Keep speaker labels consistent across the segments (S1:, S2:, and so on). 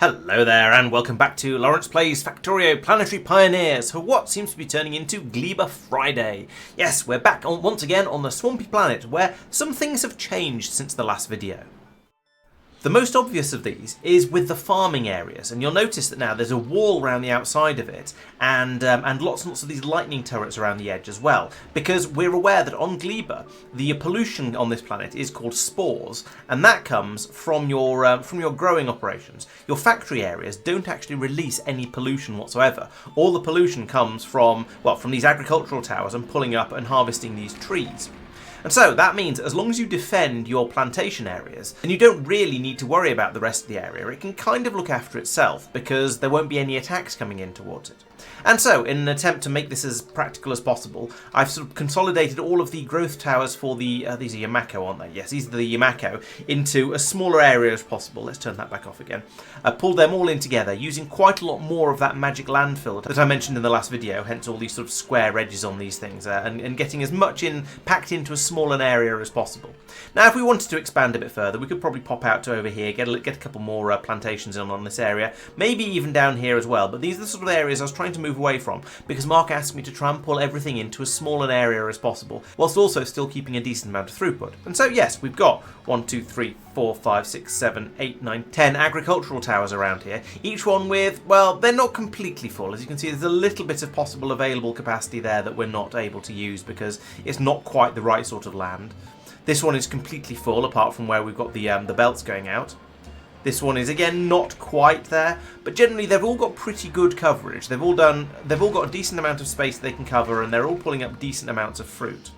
S1: Hello there and welcome back to Laurence Plays Factorio Planetary Pioneers for what seems to be turning into Gleba Friday. Yes, we're back once again on the swampy planet where some things have changed since the last video. The most obvious of these is with the farming areas, and you'll notice that now there's a wall around the outside of it and lots and lots of these lightning turrets around the edge as well, because we're aware that on Gleba the pollution on this planet is called spores, and that comes from your growing operations. Your factory areas don't actually release any pollution whatsoever. All the pollution comes from these agricultural towers and pulling up and harvesting these trees. And so that means as long as you defend your plantation areas, then you don't really need to worry about the rest of the area. It can kind of look after itself because there won't be any attacks coming in towards it. And so, in an attempt to make this as practical as possible, I've sort of consolidated all of the growth towers for the, these are Yamako, aren't they? Yes, these are the Yamako, into as smaller area as possible. Let's turn that back off again. Pulled them all in together, using quite a lot more of that magic landfill that I mentioned in the last video, hence all these sort of square edges on these things, and getting as much packed into as small an area as possible. Now, if we wanted to expand a bit further, we could probably pop out to over here, get a couple more plantations on this area, maybe even down here as well, but these are the sort of areas I was trying to move away from because Mark asked me to try and pull everything into as small an area as possible whilst also still keeping a decent amount of throughput. And so yes, we've got 1, 2, 3, 4, 5, 6, 7, 8, 9, 10 agricultural towers around here, each one with, well, they're not completely full. As you can see, there's a little bit of possible available capacity there that we're not able to use because it's not quite the right sort of land. This one is completely full apart from where we've got the belts going out. This one is again not quite there, but generally they've all got pretty good coverage. They've all got a decent amount of space they can cover, and they're all pulling up decent amounts of fruit.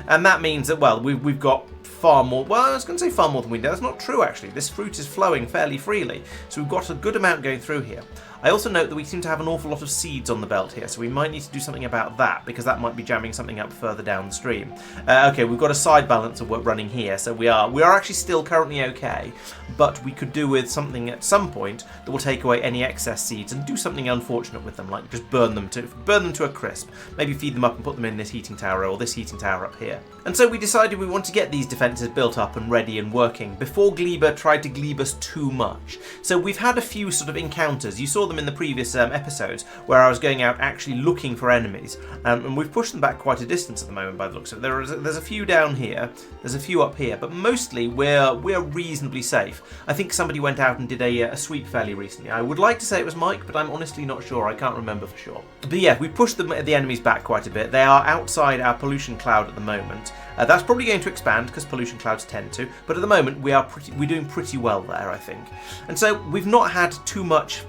S1: And that means that, well, we've got far more, well, I was going to say far more than we do. That's not true, actually. This fruit is flowing fairly freely, so we've got a good amount going through here. I also note that we seem to have an awful lot of seeds on the belt here, so we might need to do something about that, because that might be jamming something up further downstream. Okay, we've got a side balancer running here, so we are actually still currently okay, but we could do with something at some point that will take away any excess seeds and do something unfortunate with them, like just burn them to a crisp. Maybe feed them up and put them in this heating tower or this heating tower up here. And so we decided we want to get these defences built up and ready and working before Gleba tried to glebe us too much. So we've had a few sort of encounters. You saw them in the previous episodes where I was going out actually looking for enemies, and we've pushed them back quite a distance at the moment by the looks of it. There's a few down here, there's a few up here, but mostly we're reasonably safe. I think somebody went out and did a sweep fairly recently. I would like to say it was Mike, but I'm honestly not sure. I can't remember for sure. But yeah, we pushed the enemies back quite a bit. They are outside our pollution cloud at the moment. That's probably going to expand because pollution clouds tend to, but at the moment we're doing pretty well there, I think. And so we've not had too much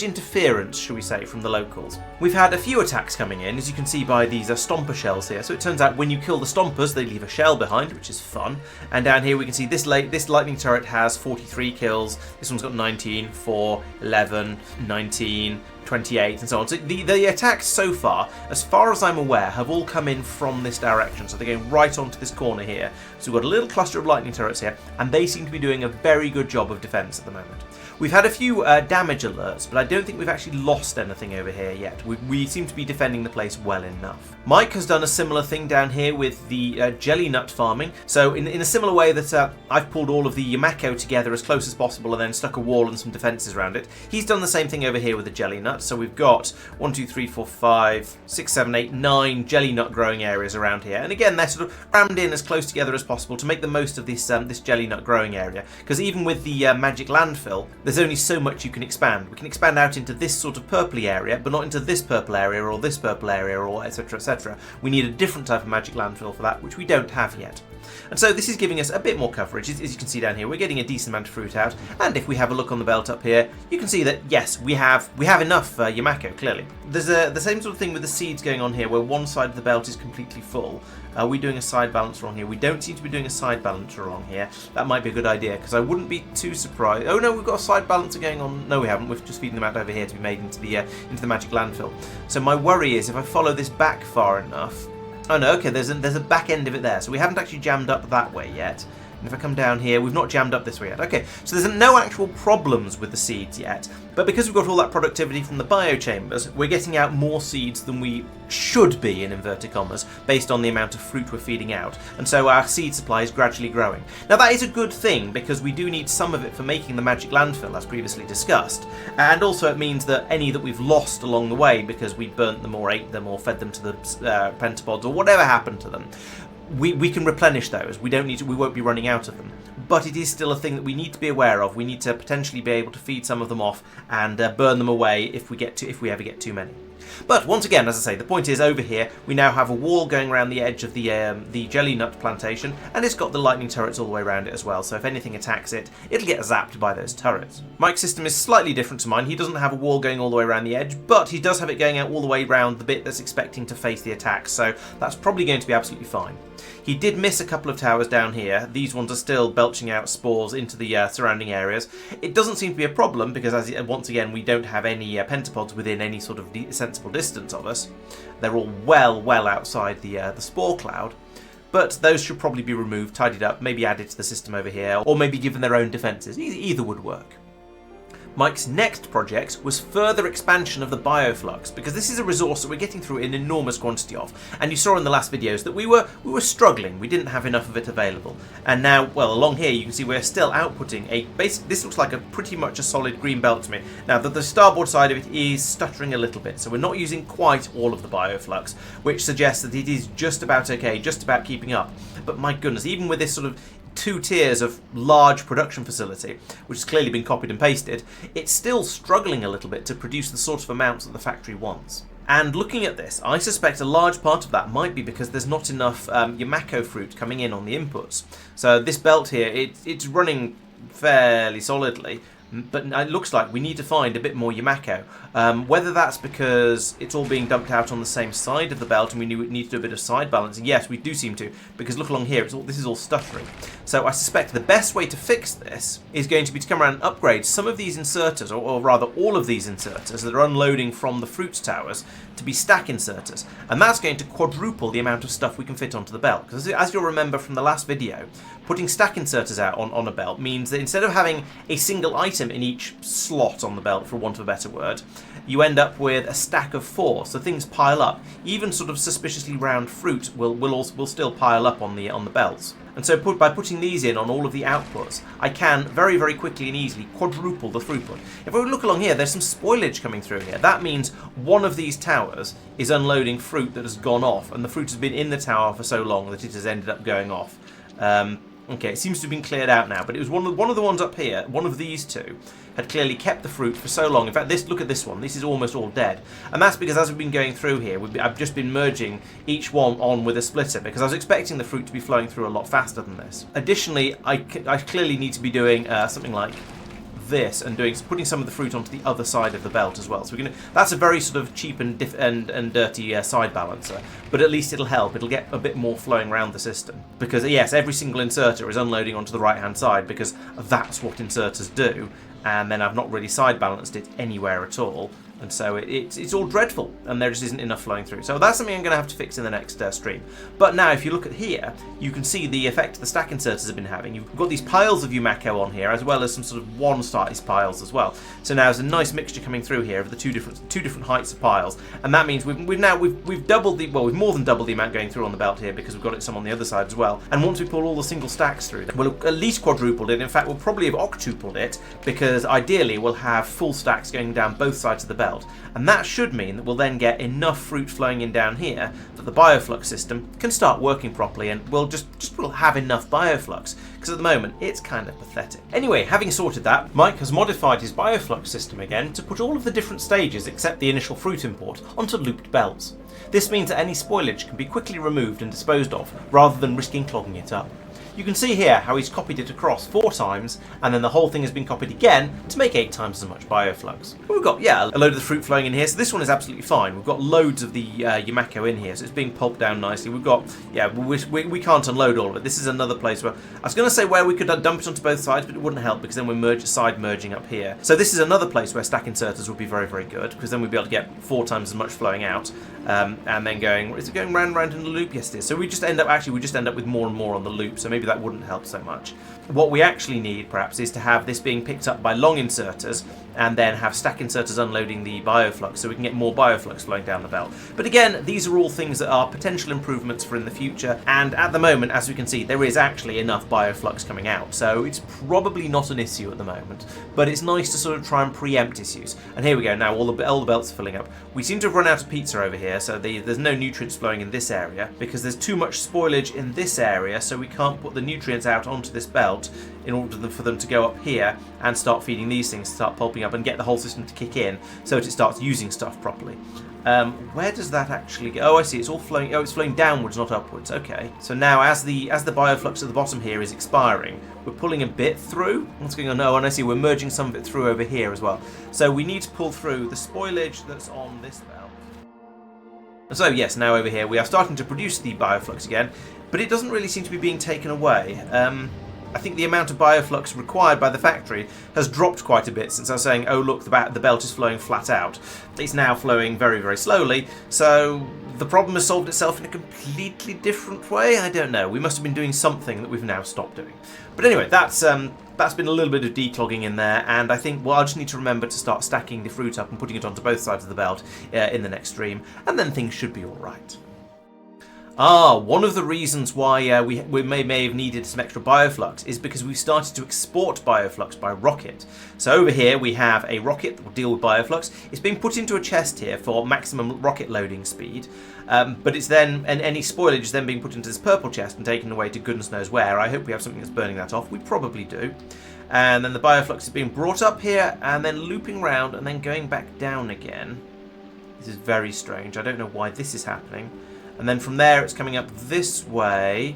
S1: interference, shall we say, from the locals. We've had a few attacks coming in, as you can see by these stomper shells here. So it turns out when you kill the stompers, they leave a shell behind, which is fun. And down here we can see this lightning turret has 43 kills. This one's got 19, 4, 11, 19. 28 and so on. So the attacks so far as I'm aware, have all come in from this direction. So they're going right onto this corner here. So we've got a little cluster of lightning turrets here, and they seem to be doing a very good job of defence at the moment. We've had a few damage alerts, but I don't think we've actually lost anything over here yet. We seem to be defending the place well enough. Mike has done a similar thing down here with the jelly nut farming. So in a similar way that I've pulled all of the Yamako together as close as possible and then stuck a wall and some defences around it, he's done the same thing over here with the jelly nut. So we've got 1, 2, 3, 4, 5, 6, 7, 8, 9 jelly nut growing areas around here. And again, they're sort of crammed in as close together as possible to make the most of this jelly nut growing area. Because even with the magic landfill, there's only so much you can expand. We can expand out into this sort of purpley area, but not into this purple area or this purple area or etc, etc. We need a different type of magic landfill for that, which we don't have yet. And so this is giving us a bit more coverage. As you can see down here, we're getting a decent amount of fruit out. And if we have a look on the belt up here, you can see that, yes, we have enough Yamako, clearly. There's the same sort of thing with the seeds going on here, where one side of the belt is completely full. Are we doing a side balancer on here? We don't seem to be doing a side balancer along here. That might be a good idea, because I wouldn't be too surprised. Oh no, we've got a side balancer going on. No, we haven't. We're just feeding them out over here to be made into the magic landfill. So my worry is if I follow this back far enough. Oh no, okay, there's a back end of it there, so we haven't actually jammed up that way yet. And if I come down here, we've not jammed up this way yet. Okay, so there's no actual problems with the seeds yet, but because we've got all that productivity from the biochambers, we're getting out more seeds than we should be, in inverted commas, based on the amount of fruit we're feeding out, and so our seed supply is gradually growing. Now that is a good thing, because we do need some of it for making the magic landfill, as previously discussed, and also it means that any that we've lost along the way, because we burnt them or ate them or fed them to the pentapods or whatever happened to them, we can replenish those. We won't be running out of them. But it is still a thing that we need to be aware of. We need to potentially be able to feed some of them off and burn them away if we ever get too many. But once again, as I say, the point is over here we now have a wall going around the edge of the jelly nut plantation, and it's got the lightning turrets all the way around it as well, so if anything attacks it, it'll get zapped by those turrets. Mike's system is slightly different to mine. He doesn't have a wall going all the way around the edge, but he does have it going out all the way around the bit that's expecting to face the attacks, so that's probably going to be absolutely fine. He did miss a couple of towers down here. These ones are still belching out spores into the surrounding areas. It doesn't seem to be a problem because, once again, we don't have any pentapods within any sort of sensible distance of us. They're all well outside the spore cloud. But those should probably be removed, tidied up, maybe added to the system over here, or maybe given their own defences. Either would work. Mike's next project was further expansion of the bioflux, because this is a resource that we're getting through in enormous quantity of, and you saw in the last videos that we were struggling. We didn't have enough of it available, and now, well, along here you can see we're still outputting this looks like pretty much a solid green belt to me. Now the starboard side of it is stuttering a little bit, so we're not using quite all of the bioflux, which suggests that it is just about okay, just about keeping up. But my goodness, even with this sort of 2 tiers of large production facility, which has clearly been copied and pasted, it's still struggling a little bit to produce the sort of amounts that the factory wants. And looking at this, I suspect a large part of that might be because there's not enough Yamako fruit coming in on the inputs. So this belt here, it's running fairly solidly, but it looks like we need to find a bit more Yamako. Whether that's because it's all being dumped out on the same side of the belt and we need to do a bit of side balancing. Yes, we do seem to, because look along here, this is all stuttering. So I suspect the best way to fix this is going to be to come around and upgrade some of these inserters, or rather all of these inserters that are unloading from the fruit towers, to be stack inserters. And that's going to quadruple the amount of stuff we can fit onto the belt. Because as you'll remember from the last video, putting stack inserters out on a belt means that instead of having a single item in each slot on the belt, for want of a better word, you end up with a stack of 4, so things pile up. Even sort of suspiciously round fruit will still pile up on the belts. And so by putting these in on all of the outputs, I can very, very quickly and easily quadruple the throughput. If we look along here, there's some spoilage coming through here. That means one of these towers is unloading fruit that has gone off, and the fruit has been in the tower for so long that it has ended up going off. Okay, it seems to have been cleared out now, but it was one of the ones up here, one of these two, had clearly kept the fruit for so long. In fact, look at this one. This is almost all dead. And that's because as we've been going through here, I've just been merging each one on with a splitter, because I was expecting the fruit to be flowing through a lot faster than this. Additionally, I clearly need to be doing something like this and putting some of the fruit onto the other side of the belt as well. So that's a very sort of cheap and dirty side balancer, but at least it'll help. It'll get a bit more flowing around the system, because yes, every single inserter is unloading onto the right hand side because that's what inserters do, and then I've not really side balanced it anywhere at all. And so it's all dreadful, and there just isn't enough flowing through. So that's something I'm going to have to fix in the next stream. But now, if you look at here, you can see the effect the stack inserters have been having. You've got these piles of Yumako on here, as well as some sort of one-size piles as well. So now there's a nice mixture coming through here of the two different heights of piles, and that means we've doubled we've more than doubled the amount going through on the belt here, because we've got it some on the other side as well. And once we pull all the single stacks through, we'll have at least quadrupled it. In fact, we'll probably have octupled it, because ideally we'll have full stacks going down both sides of the belt. And that should mean that we'll then get enough fruit flowing in down here that the bioflux system can start working properly, and we'll have enough bioflux, because at the moment it's kind of pathetic. Anyway, having sorted that, Mike has modified his bioflux system again to put all of the different stages except the initial fruit import onto looped belts. This means that any spoilage can be quickly removed and disposed of, rather than risking clogging it up. You can see here how he's copied it across 4 times, and then the whole thing has been copied again to make 8 times as much bioflux. We've got, a load of the fruit flowing in here, so this one is absolutely fine. We've got loads of the Yumako in here, so it's being pulped down nicely. We've got, we can't unload all of it. This is another place where, I was going to say where we could dump it onto both sides, but it wouldn't help, because then we're side merging up here. So this is another place where stack inserters would be very, very good, because then we'd be able to get 4 times as much flowing out, and then is it going round and round in the loop? Yes, it is. So we just end up with more and more on the loop, so maybe maybe that wouldn't help so much. What we actually need, perhaps, is to have this being picked up by long inserters and then have stack inserters unloading the bioflux so we can get more bioflux flowing down the belt. But again, these are all things that are potential improvements for in the future, and at the moment, as we can see, there is actually enough bioflux coming out, so it's probably not an issue at the moment, but it's nice to sort of try and preempt issues. And here we go, now all the belts are filling up. We seem to have run out of pizza over here, so there's no nutrients flowing in this area because there's too much spoilage in this area, so we can't put the nutrients out onto this belt in order for them to go up here and start feeding these things, start pulping up and get the whole system to kick in so that it starts using stuff properly. Where does that actually go? Oh, I see, it's all flowing. Oh, it's flowing downwards, not upwards. Okay. So now as the bioflux at the bottom here is expiring, we're pulling a bit through. What's going on? Oh, and I see we're merging some of it through over here as well. So we need to pull through the spoilage that's on this belt. And so yes, now over here we are starting to produce the bioflux again, but it doesn't really seem to be being taken away. I think the amount of bioflux required by the factory has dropped quite a bit since I was saying, oh look, the belt is flowing flat out. It's now flowing very, very slowly, so the problem has solved itself in a completely different way? I don't know. We must have been doing something that we've now stopped doing. But anyway, that's been a little bit of declogging in there, and I think, well, I just need to remember to start stacking the fruit up and putting it onto both sides of the belt in the next stream, and then things should be alright. One of the reasons why we may have needed some extra bioflux is because we've started to export bioflux by rocket. So over here we have a rocket that will deal with bioflux. It's being put into a chest here for maximum rocket loading speed, but it's then, and any spoilage is then being put into this purple chest and taken away to goodness knows where. I hope we have something that's burning that off. We probably do. And then the bioflux is being brought up here and then looping round and then going back down again. This is very strange. I don't know why this is happening. And then from there it's coming up this way.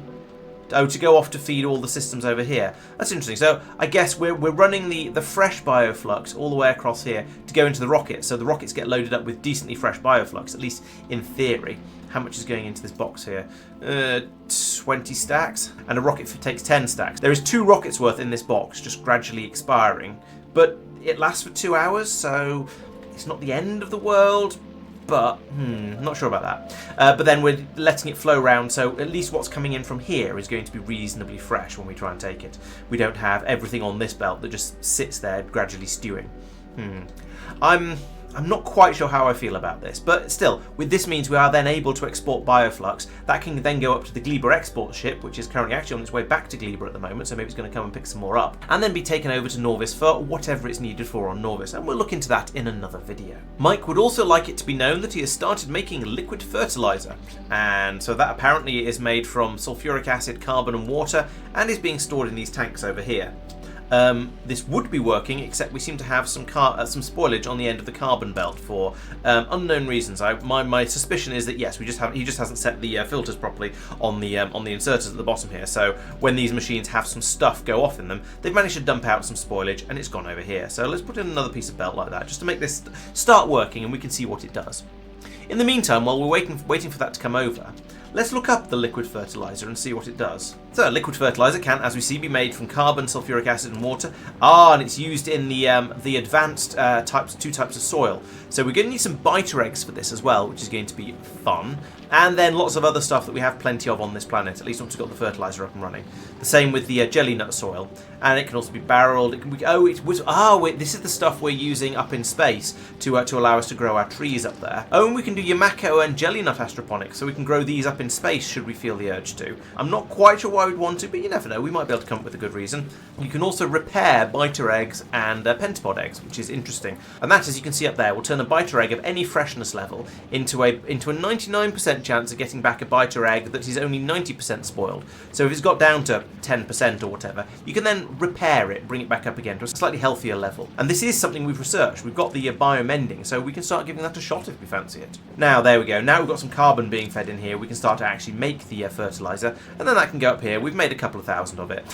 S1: Oh, to go off to feed all the systems over here. That's interesting. So I guess we're running the fresh bioflux all the way across here to go into the rocket. So the rockets get loaded up with decently fresh bioflux, at least in theory. How much is going into this box here? 20 stacks. And a rocket takes 10 stacks. There is 2 rockets worth in this box, just gradually expiring. But it lasts for 2 hours, so it's not the end of the world. But, not sure about that. But then we're letting it flow around, so at least what's coming in from here is going to be reasonably fresh when we try and take it. We don't have everything on this belt that just sits there gradually stewing. I'm not quite sure how I feel about this, but still, with this means we are then able to export bioflux. That can then go up to the Gleba export ship, which is currently actually on its way back to Gleba at the moment, so maybe it's going to come and pick some more up, and then be taken over to Norvis for whatever it's needed for on Norvis, and we'll look into that in another video. Mike would also like it to be known that he has started making liquid fertilizer, and so that apparently is made from sulfuric acid, carbon and water, and is being stored in these tanks over here. This would be working, except we seem to have some spoilage on the end of the carbon belt for unknown reasons. My suspicion is that yes, he just hasn't set the filters properly on the inserters at the bottom here. So when these machines have some stuff go off in them, they've managed to dump out some spoilage, and it's gone over here. So let's put in another piece of belt like that, just to make this start working, and we can see what it does. In the meantime, while we're waiting for that to come over, let's look up the liquid fertilizer and see what it does. So, liquid fertilizer can, as we see, be made from carbon, sulfuric acid and water. And it's used in the advanced two types of soil. So we're going to need some biter eggs for this as well, which is going to be fun. And then lots of other stuff that we have plenty of on this planet, at least once we've got the fertilizer up and running. The same with the jelly nut soil. And it can also be barreled. It can be, this is the stuff we're using up in space to allow us to grow our trees up there. Oh, and we can do Yamako and jelly nut astroponics, so we can grow these up in space should we feel the urge to. I'm not quite sure why we'd want to, but you never know, we might be able to come up with a good reason. You can also repair biter eggs and pentapod eggs, which is interesting. And that, as you can see up there, will turn a biter egg of any freshness level into a 99% chance of getting back a biter egg that is only 90% spoiled. So if it's got down to 10% or whatever, you can then repair it, bring it back up again to a slightly healthier level. And this is something we've researched. We've got the biomending, so we can start giving that a shot if we fancy it. Now, there we go. Now we've got some carbon being fed in here, we can start to actually make the fertilizer, and then that can go up here. We've made a couple of thousand of it.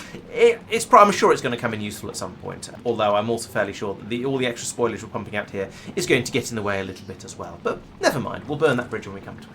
S1: I'm sure it's going to come in useful at some point, although I'm also fairly sure that all the extra spoilage we're pumping out here is going to get in the way a little bit as well. But never mind, we'll burn that bridge when we come to it.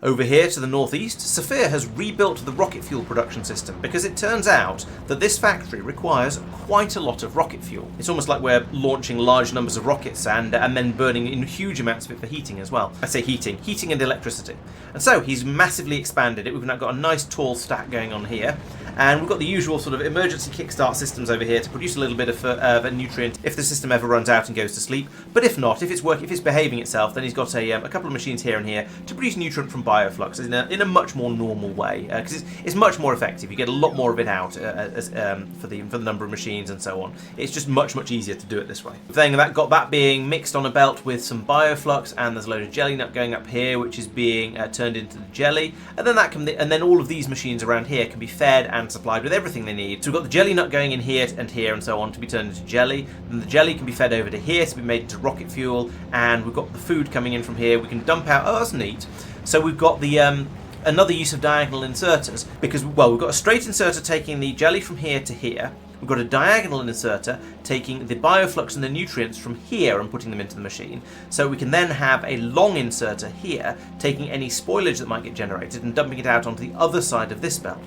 S1: Over here to the northeast, Sophia has rebuilt the rocket fuel production system because it turns out that this factory requires quite a lot of rocket fuel. It's almost like we're launching large numbers of rockets and then burning in huge amounts of it for heating as well. I say heating and electricity. And so he's massively expanded it. We've now got a nice tall stack going on here. And we've got the usual sort of emergency kickstart systems over here to produce a little bit of a nutrient if the system ever runs out and goes to sleep. But if not, if it's behaving itself, then he's got a couple of machines here and here to produce nutrient from bioflux in a much more normal way, because it's much more effective. You get a lot more of it out for the number of machines and so on. It's just much easier to do it this way. Then got that being mixed on a belt with some bioflux, and there's a load of jelly nut going up here, which is being turned into the jelly, and then all of these machines around here can be fed and supplied with everything they need. So we've got the jelly nut going in here and so on to be turned into jelly, and the jelly can be fed over to here to be made into rocket fuel, and we've got the food coming in from here. We can dump out. Oh, that's neat. So we've got the another use of diagonal inserters, because, well, we've got a straight inserter taking the jelly from here to here. We've got a diagonal inserter taking the bioflux and the nutrients from here and putting them into the machine. So we can then have a long inserter here taking any spoilage that might get generated and dumping it out onto the other side of this belt.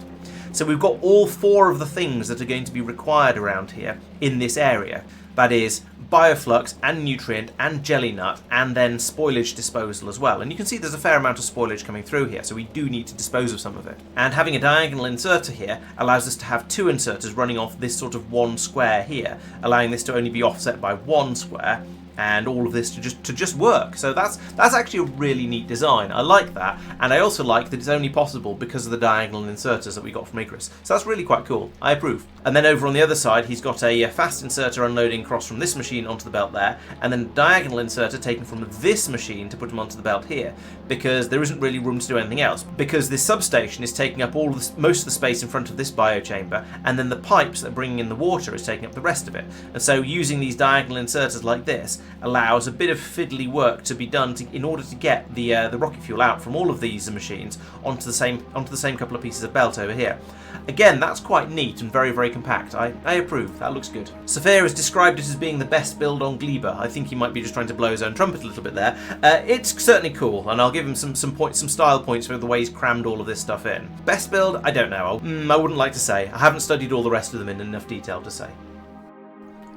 S1: So we've got all four of the things that are going to be required around here in this area. That is bioflux and nutrient and jelly nut, and then spoilage disposal as well. And you can see there's a fair amount of spoilage coming through here, so we do need to dispose of some of it. And having a diagonal inserter here allows us to have two inserters running off this sort of one square here, allowing this to only be offset by one square, and all of this to just work. So that's actually a really neat design. I like that, and I also like that it's only possible because of the diagonal inserters that we got from Icarus. So that's really quite cool. I approve. And then over on the other side, he's got a fast inserter unloading across from this machine onto the belt there, and then a diagonal inserter taken from this machine to put him onto the belt here, because there isn't really room to do anything else, because this substation is taking up most of the space in front of this biochamber, and then the pipes that are bringing in the water is taking up the rest of it. And so using these diagonal inserters like this allows a bit of fiddly work to be done in order to get the rocket fuel out from all of these machines onto the same couple of pieces of belt over here. Again, that's quite neat and very compact. I approve. That looks good. Sophia has described it as being the best build on Gleba. I think he might be just trying to blow his own trumpet a little bit there. It's certainly cool, and I'll give him some style points for the way he's crammed all of this stuff in. Best build? I don't know. I wouldn't like to say. I haven't studied all the rest of them in enough detail to say.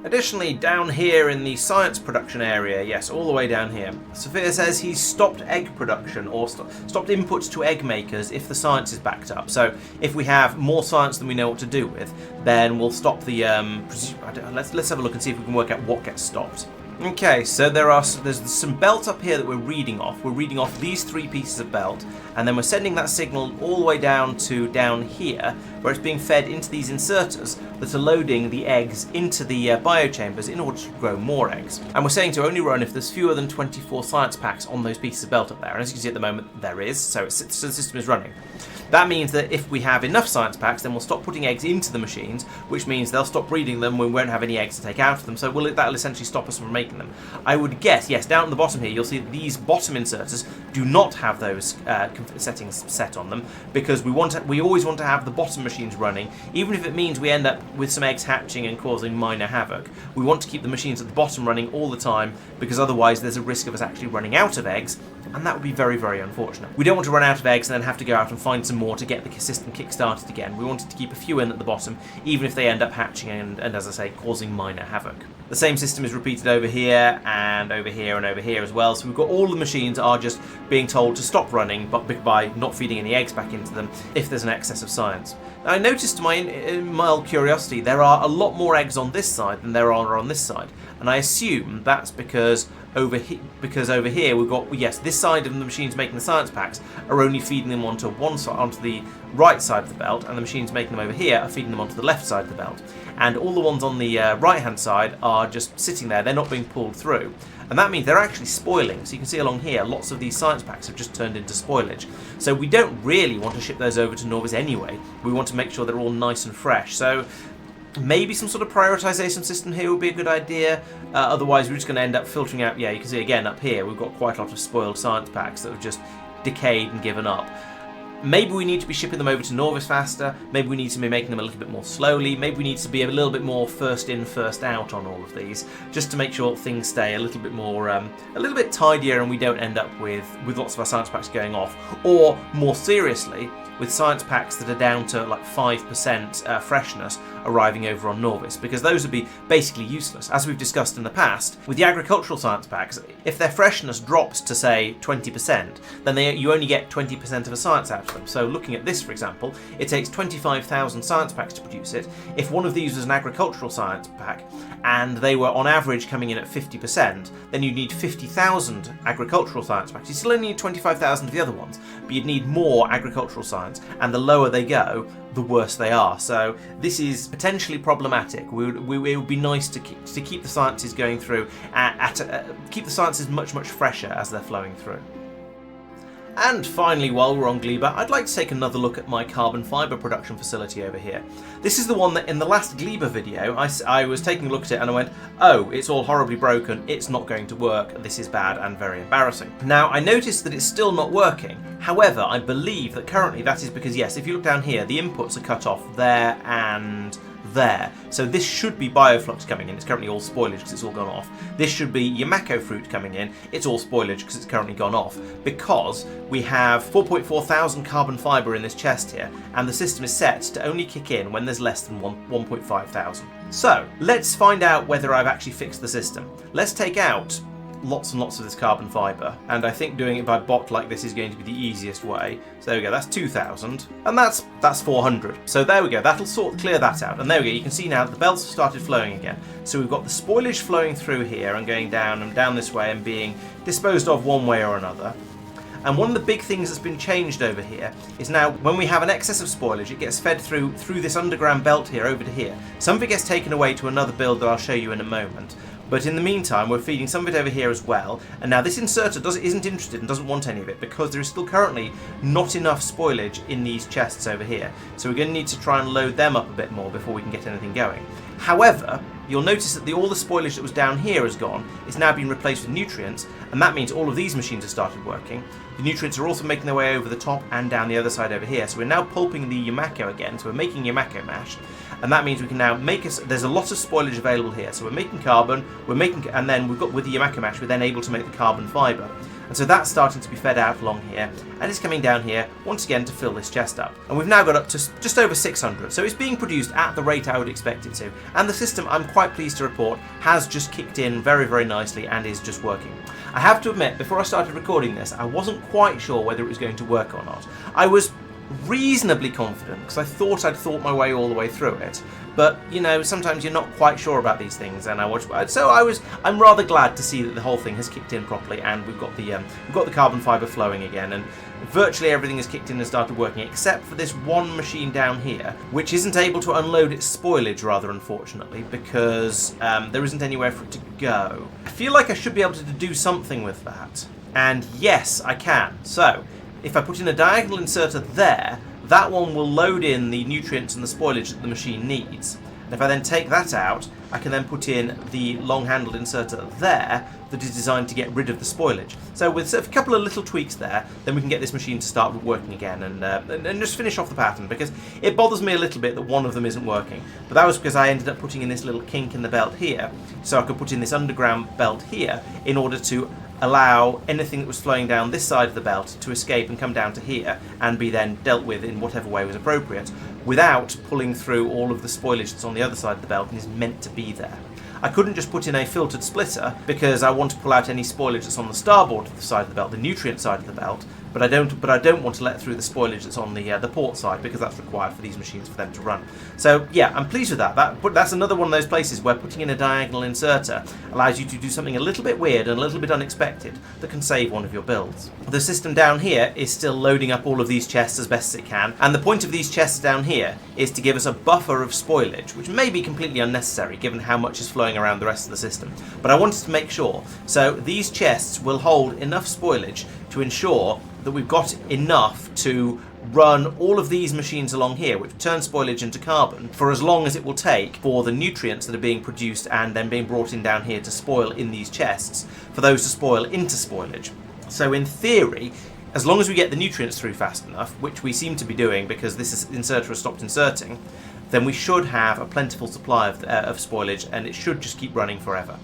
S1: Additionally, down here in the science production area, yes, all the way down here, Sophia says he's stopped egg production, or stopped inputs to egg makers if the science is backed up. So if we have more science than we know what to do with, then we'll stop the... let's have a look and see if we can work out what gets stopped. Okay, so there's some belt up here that we're reading off. We're reading off these three pieces of belt, and then we're sending that signal all the way down to down here, where it's being fed into these inserters that are loading the eggs into the biochambers in order to grow more eggs. And we're saying to only run if there's fewer than 24 science packs on those pieces of belt up there. And as you can see at the moment, there is, so the system is running. That means that if we have enough science packs, then we'll stop putting eggs into the machines, which means they'll stop breeding them. We won't have any eggs to take out of them, so that'll essentially stop us from making them. I would guess, yes, down at the bottom here, you'll see that these bottom inserters do not have those settings set on them, because we always want to have the bottom machines running, even if it means we end up with some eggs hatching and causing minor havoc. We want to keep the machines at the bottom running all the time, because otherwise there's a risk of us actually running out of eggs, and that would be very unfortunate. We don't want to run out of eggs and then have to go out and find some more to get the system kick-started again. We wanted to keep a few in at the bottom, even if they end up hatching and as I say, causing minor havoc. The same system is repeated over here and over here and over here as well, so we've got all the machines are just being told to stop running but by not feeding any eggs back into them if there's an excess of science. Now, I noticed to my mild curiosity there are a lot more eggs on this side than there are on this side, and I assume that's because over here we've got, yes, this side of the machines making the science packs are only feeding them onto the right side of the belt, and the machines making them over here are feeding them onto the left side of the belt. And all the ones on the right hand side are just sitting there, they're not being pulled through. And that means they're actually spoiling. So you can see along here, lots of these science packs have just turned into spoilage. So we don't really want to ship those over to Norvis anyway. We want to make sure they're all nice and fresh. So maybe some sort of prioritization system here would be a good idea. Otherwise, we're just going to end up filtering out. Yeah, you can see again up here, we've got quite a lot of spoiled science packs that have just decayed and given up. Maybe we need to be shipping them over to Norvis faster, maybe we need to be making them a little bit more slowly, maybe we need to be a little bit more first in, first out on all of these, just to make sure things stay a little bit more, a little bit tidier and we don't end up with lots of our science packs going off. Or, more seriously, with science packs that are down to like 5% freshness arriving over on Norvis, because those would be basically useless. As we've discussed in the past, with the agricultural science packs, if their freshness drops to say 20%, then you only get 20% of a science out of them. So looking at this, for example, it takes 25,000 science packs to produce it. If one of these was an agricultural science pack, and they were on average coming in at 50%, then you'd need 50,000 agricultural science packs. You still only need 25,000 of the other ones, but you'd need more agricultural science, and the lower they go, the worse they are. So this is potentially problematic. It would be nice to keep the sciences going through, keep the sciences much fresher as they're flowing through. And finally, while we're on Gleba, I'd like to take another look at my carbon fibre production facility over here. This is the one that in the last Gleba video, I was taking a look at it and I went, oh, it's all horribly broken, it's not going to work, this is bad and very embarrassing. Now, I noticed that it's still not working. However, I believe that currently that is because, yes, if you look down here, the inputs are cut off there and there. So this should be bioflux coming in. It's currently all spoilage because it's all gone off. This should be Yamako fruit coming in. It's all spoilage because it's currently gone off, because we have 4.4 thousand carbon fibre in this chest here, and the system is set to only kick in when there's less than 1.5 thousand. So let's find out whether I've actually fixed the system. Let's take out lots and lots of this carbon fibre, and I think doing it by bot like this is going to be the easiest way. So there we go, that's 2,000, and that's 400. So there we go, that'll clear that out, and there we go, you can see now that the belts have started flowing again. So we've got the spoilage flowing through here and going down and down this way and being disposed of one way or another. And one of the big things that's been changed over here is now when we have an excess of spoilage, it gets fed through this underground belt here over to here. Some of it gets taken away to another build that I'll show you in a moment. But in the meantime, we're feeding some of it over here as well. And now this inserter isn't interested and doesn't want any of it because there is still currently not enough spoilage in these chests over here. So we're going to need to try and load them up a bit more before we can get anything going. However, you'll notice that all the spoilage that was down here has gone. It's now been replaced with nutrients, and that means all of these machines have started working. The nutrients are also making their way over the top and down the other side over here. So we're now pulping the Yamako again. So we're making Yamako mash. And that means we can now there's a lot of spoilage available here. So we're making carbon, and then with the Yamako mash, we're then able to make the carbon fibre. And so that's starting to be fed out along here, and it's coming down here once again to fill this chest up. And we've now got up to just over 600, so it's being produced at the rate I would expect it to. And the system, I'm quite pleased to report, has just kicked in very, very nicely and is just working. I have to admit, before I started recording this, I wasn't quite sure whether it was going to work or not. I was reasonably confident because I thought I'd thought my way all the way through it, but you know, sometimes you're not quite sure about these things, and I'm rather glad to see that the whole thing has kicked in properly, and we've got the carbon fibre flowing again, and virtually everything has kicked in and started working except for this one machine down here, which isn't able to unload its spoilage, rather unfortunately, because there isn't anywhere for it to go. I feel like I should be able to do something with that, and yes, I can. So if I put in a diagonal inserter there, that one will load in the nutrients and the spoilage that the machine needs. And if I then take that out, I can then put in the long-handled inserter there that is designed to get rid of the spoilage. So with a couple of little tweaks there, then we can get this machine to start working again and just finish off the pattern, because it bothers me a little bit that one of them isn't working. But that was because I ended up putting in this little kink in the belt here, so I could put in this underground belt here in order to allow anything that was flowing down this side of the belt to escape and come down to here and be then dealt with in whatever way was appropriate, without pulling through all of the spoilage that's on the other side of the belt and is meant to be there. I couldn't just put in a filtered splitter because I want to pull out any spoilage that's on the starboard side of the belt, the nutrient side of the belt, but I don't want to let through the spoilage that's on the port side, because that's required for these machines for them to run. So yeah, I'm pleased with that. That's another one of those places where putting in a diagonal inserter allows you to do something a little bit weird and a little bit unexpected that can save one of your builds. The system down here is still loading up all of these chests as best as it can, and the point of these chests down here is to give us a buffer of spoilage, which may be completely unnecessary given how much is flowing around the rest of the system. But I wanted to make sure. So these chests will hold enough spoilage to ensure that we've got enough to run all of these machines along here, which turn spoilage into carbon, for as long as it will take for the nutrients that are being produced and then being brought in down here to spoil in these chests, for those to spoil into spoilage. So in theory, as long as we get the nutrients through fast enough, which we seem to be doing because this inserter has stopped inserting, then we should have a plentiful supply of spoilage, and it should just keep running forever.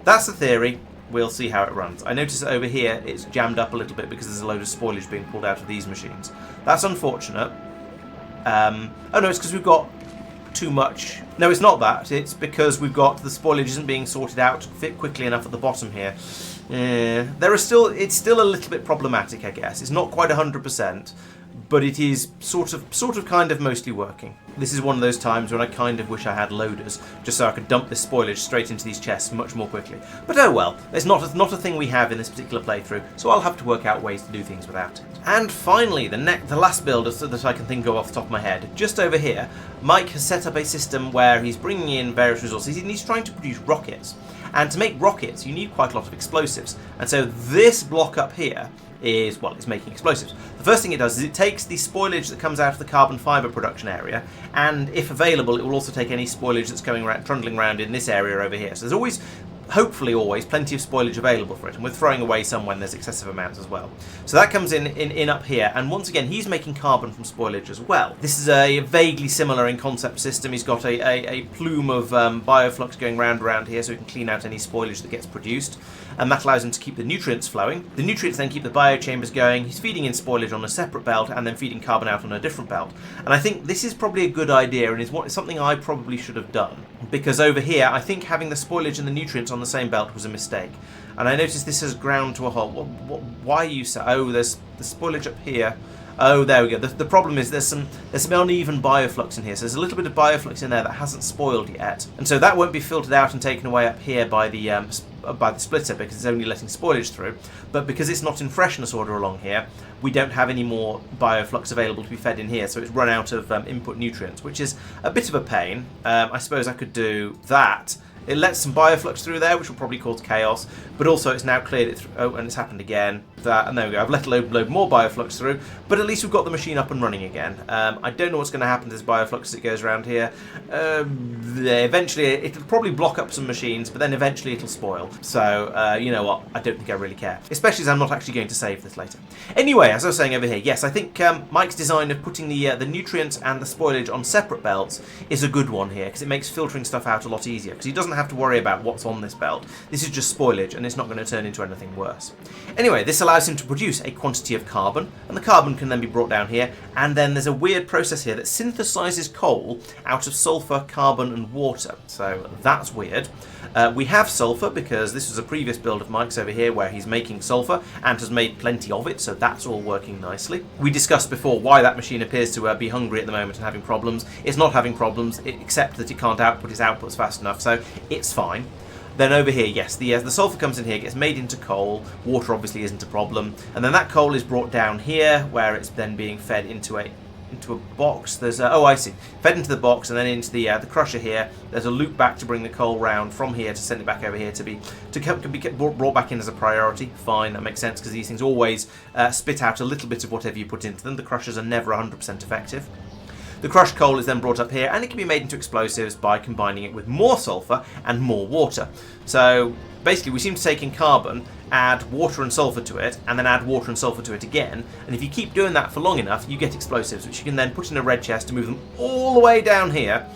S1: That's the theory. We'll see how it runs. I notice that over here it's jammed up a little bit because there's a load of spoilage being pulled out of these machines. That's unfortunate. Oh no, it's because we've got too much. No, it's not that. It's because we've got the spoilage isn't being sorted out fit quickly enough at the bottom here. It's still a little bit problematic, I guess. It's not quite 100%, but it is sort of kind of mostly working. This is one of those times when I kind of wish I had loaders, just so I could dump this spoilage straight into these chests much more quickly. But oh well, it's not a thing we have in this particular playthrough, so I'll have to work out ways to do things without it. And finally, the last build that I can think of off the top of my head, just over here, Mike has set up a system where he's bringing in various resources and he's trying to produce rockets. And to make rockets, you need quite a lot of explosives. And so this block up here is, well, it's making explosives. The first thing it does is it takes the spoilage that comes out of the carbon fibre production area, and if available, it will also take any spoilage that's going around, trundling around in this area over here. So there's always, hopefully always, plenty of spoilage available for it, and we're throwing away some when there's excessive amounts as well. So that comes in up here, and once again, he's making carbon from spoilage as well. This is a vaguely similar in concept system. He's got a plume of bioflux going around here, so he can clean out any spoilage that gets produced, and that allows him to keep the nutrients flowing. The nutrients then keep the biochambers going. He's feeding in spoilage on a separate belt, and then feeding carbon out on a different belt. And I think this is probably a good idea, and is something I probably should have done, because over here, I think having the spoilage and the nutrients on the same belt was a mistake. And I noticed this has ground to a halt. Why are you so? Oh, there's the spoilage up here. Oh, there we go. The problem is there's some uneven bioflux in here. So there's a little bit of bioflux in there that hasn't spoiled yet, and so that won't be filtered out and taken away up here by the splitter because it's only letting spoilage through. But because it's not in freshness order along here, we don't have any more bioflux available to be fed in here. So it's run out of input nutrients, which is a bit of a pain. I suppose I could do that. It lets some bioflux through there, which will probably cause chaos, but also it's now cleared it through. Oh, and it's happened again. That, and there we go. I've let a load more bioflux through, but at least we've got the machine up and running again. I don't know what's going to happen to this bioflux as it goes around here. Eventually, it'll probably block up some machines, but then eventually it'll spoil. So, you know what? I don't think I really care, especially as I'm not actually going to save this later. Anyway, as I was saying over here, yes, I think Mike's design of putting the nutrients and the spoilage on separate belts is a good one here, because it makes filtering stuff out a lot easier, because he doesn't have to worry about what's on this belt. This is just spoilage, and it's not going to turn into anything worse. Anyway, this allows him to produce a quantity of carbon, and the carbon can then be brought down here, and then there's a weird process here that synthesizes coal out of sulfur, carbon, and water. So that's weird. We have sulfur because this was a previous build of Mike's over here where he's making sulfur and has made plenty of it, so that's all working nicely. We discussed before why that machine appears to be hungry at the moment and having problems. It's not having problems, except that it can't output its outputs fast enough, so it's fine. Then over here, yes, the sulfur comes in here, gets made into coal. Water obviously isn't a problem, and then that coal is brought down here, where it's then being fed into a box. There's oh, I see, fed into the box and then into the crusher here. There's a loop back to bring the coal round from here to send it back over here to be brought back in as a priority. Fine, that makes sense because these things always spit out a little bit of whatever you put into them. The crushers are never 100% effective. The crushed coal is then brought up here, and it can be made into explosives by combining it with more sulfur and more water. So basically we seem to take in carbon, add water and sulfur to it, and then add water and sulfur to it again, and if you keep doing that for long enough, you get explosives, which you can then put in a red chest to move them all the way down here.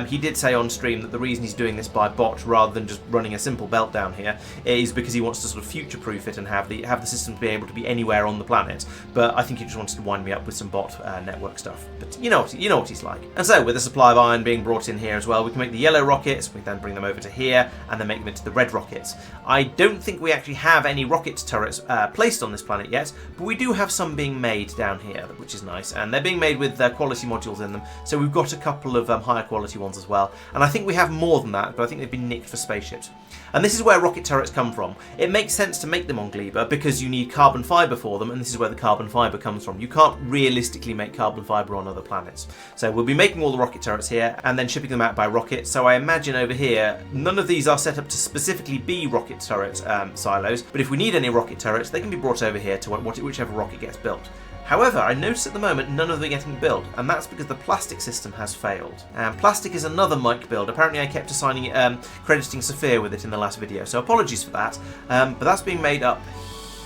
S1: He did say on stream that the reason he's doing this by bot rather than just running a simple belt down here is because he wants to sort of future-proof it and have the system be able to be anywhere on the planet. But I think he just wanted to wind me up with some bot network stuff. But you know what he's like. And so with a supply of iron being brought in here as well, we can make the yellow rockets. We then bring them over to here and then make them into the red rockets. I don't think we actually have any rocket turrets placed on this planet yet, but we do have some being made down here, which is nice. And they're being made with quality modules in them, so we've got a couple of higher quality ones as well, and I think we have more than that, but I think they've been nicked for spaceships. And this is where rocket turrets come from. It makes sense to make them on Gleba because you need carbon fibre for them, and this is where the carbon fibre comes from. You can't realistically make carbon fibre on other planets. So we'll be making all the rocket turrets here and then shipping them out by rocket. So I imagine over here, none of these are set up to specifically be rocket turret silos, but if we need any rocket turrets, they can be brought over here to whichever rocket gets built. However, I notice at the moment none of them are getting built, and that's because the plastic system has failed. And plastic is another Mike build. Apparently I kept assigning crediting Sophia with it in the last video, so apologies for that. But that's being made up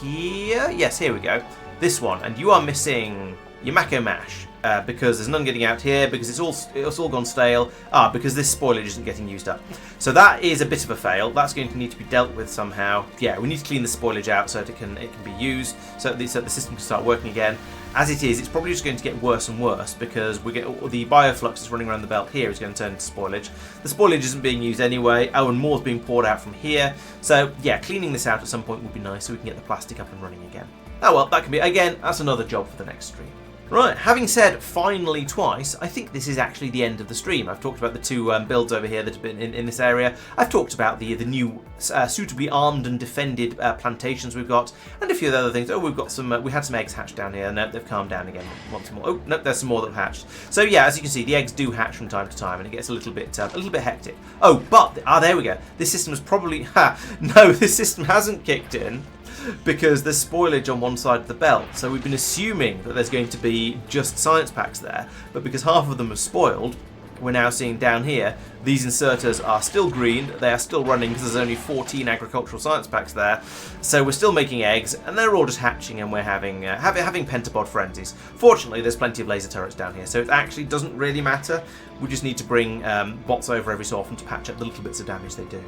S1: here. Yes, here we go. this one, and you are missing your Mako Mash. Because there's none getting out here, because it's all gone stale, because this spoilage isn't getting used up. So that is a bit of a fail. That's going to need to be dealt with somehow. Yeah, we need to clean the spoilage out so that it can be used, so that the system can start working again. As it is, it's probably just going to get worse and worse, because the bioflux that's running around the belt here is going to turn into spoilage. The spoilage isn't being used anyway. Oh, and more's being poured out from here. So yeah, cleaning this out at some point would be nice so we can get the plastic up and running again. Oh well, that can be, again, that's another job for the next stream. Right, having said finally twice, I think this is actually the end of the stream. I've talked about the two builds over here that have been in this area. I've talked about the new suitably armed and defended plantations we've got, and a few other things. Oh, we've got some. We had some eggs hatched down here. No, they've calmed down again once more. Oh, no, there's some more that have hatched. So yeah, as you can see, the eggs do hatch from time to time, and it gets a little bit hectic. Oh, but there we go. This system is probably no, this system hasn't kicked in, because there's spoilage on one side of the belt. So we've been assuming that there's going to be just science packs there, but because half of them are spoiled, we're now seeing down here these inserters are still green, they are still running because there's only 14 agricultural science packs there, so we're still making eggs and they're all just hatching, and we're having pentapod frenzies. Fortunately there's plenty of laser turrets down here, so it actually doesn't really matter. We just need to bring bots over every so often to patch up the little bits of damage they do.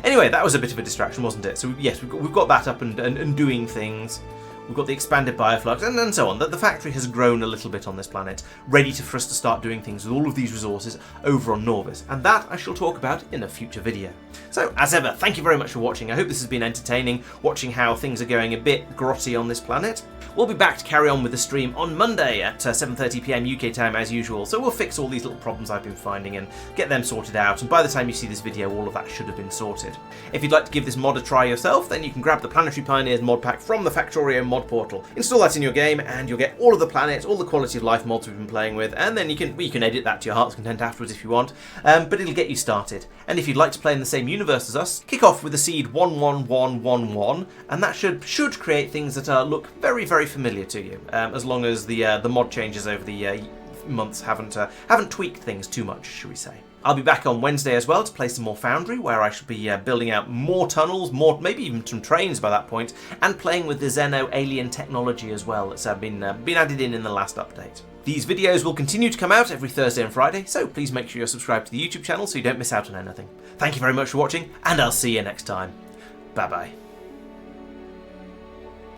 S1: Anyway, that was a bit of a distraction, wasn't it? So yes, we've got that up and doing things. We've got the expanded bioflux and so on. The factory has grown a little bit on this planet, ready for us to start doing things with all of these resources over on Norvis, and that I shall talk about in a future video. So, as ever, thank you very much for watching. I hope this has been entertaining, watching how things are going a bit grotty on this planet. We'll be back to carry on with the stream on Monday at 7:30 PM UK time as usual, so we'll fix all these little problems I've been finding and get them sorted out, and by the time you see this video all of that should have been sorted. If you'd like to give this mod a try yourself, then you can grab the Planetary Pioneers mod pack from the Factorio mod portal. Install that in your game and you'll get all of the planets, all the quality of life mods we've been playing with, and then you can edit that to your heart's content afterwards if you want, but it'll get you started. And if you'd like to play in the same universe as us, kick off with the seed 11111, and that should create things that look very, very familiar to you, as long as the mod changes over the months haven't tweaked things too much, shall we say. I'll be back on Wednesday as well to play some more Foundry, where I shall be building out more tunnels, maybe even some trains by that point, and playing with the Xeno alien technology as well that's been added in the last update. These videos will continue to come out every Thursday and Friday, so please make sure you're subscribed to the YouTube channel so you don't miss out on anything. Thank you very much for watching, and I'll see you next time. Bye bye.